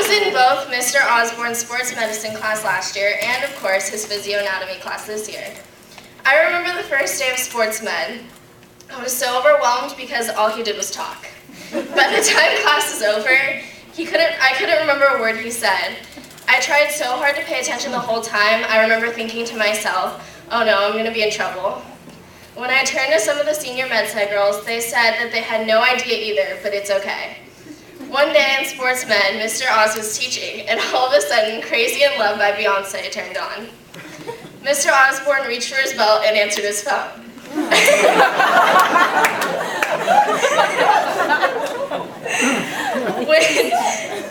was in both Mr. Osborne's sports medicine class last year and, of course, his physioanatomy class this year. I remember the first day of sports med. I was so overwhelmed because all he did was talk. By the time class was over, I couldn't remember a word he said. I tried so hard to pay attention the whole time, I remember thinking to myself, oh no, I'm going to be in trouble. When I turned to some of the senior med sci girls, they said that they had no idea either, but it's okay. One day in sports med, Mr. Oz was teaching, and all of a sudden, Crazy in Love by Beyonce turned on. Mr. Osborne reached for his belt and answered his phone.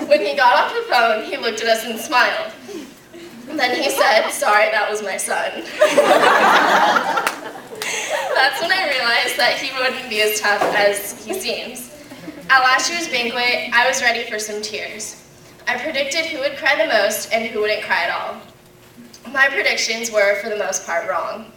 When he got off the phone, he looked at us and smiled. Then he said, sorry, that was my son. That's when I realized that he wouldn't be as tough as he seems. At last year's banquet, I was ready for some tears. I predicted who would cry the most and who wouldn't cry at all. My predictions were, for the most part, wrong.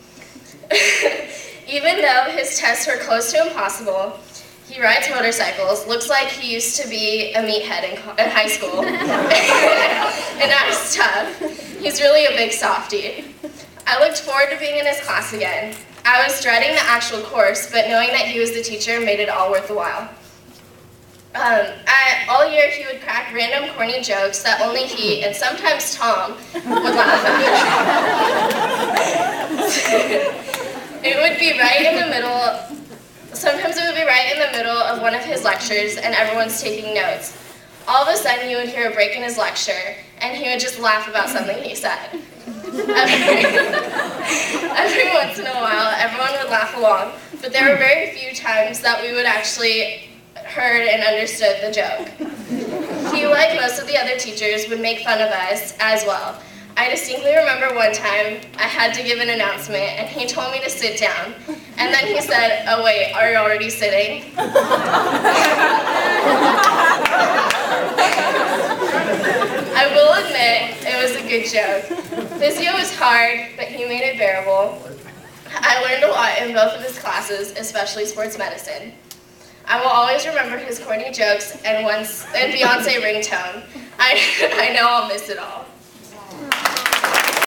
Even though his tests were close to impossible, he rides motorcycles, looks like he used to be a meathead in high school, and acts tough. He's really a big softie. I looked forward to being in his class again. I was dreading the actual course, but knowing that he was the teacher made it all worth the while. All year he would crack random corny jokes that only he, and sometimes Tom, would laugh at. Sometimes it would be right in the middle of one of his lectures and everyone's taking notes. All of a sudden you would hear a break in his lecture and he would just laugh about something he said. Every once in a while everyone would laugh along, but there were very few times that we would actually heard and understood the joke. He, like most of the other teachers, would make fun of us as well. I distinctly remember one time I had to give an announcement and he told me to sit down. And then he said, oh wait, are you already sitting? I will admit, it was a good joke. Physio was hard, but he made it bearable. I learned a lot in both of his classes, especially sports medicine. I will always remember his corny jokes and Beyonce ringtone. I know I'll miss it all.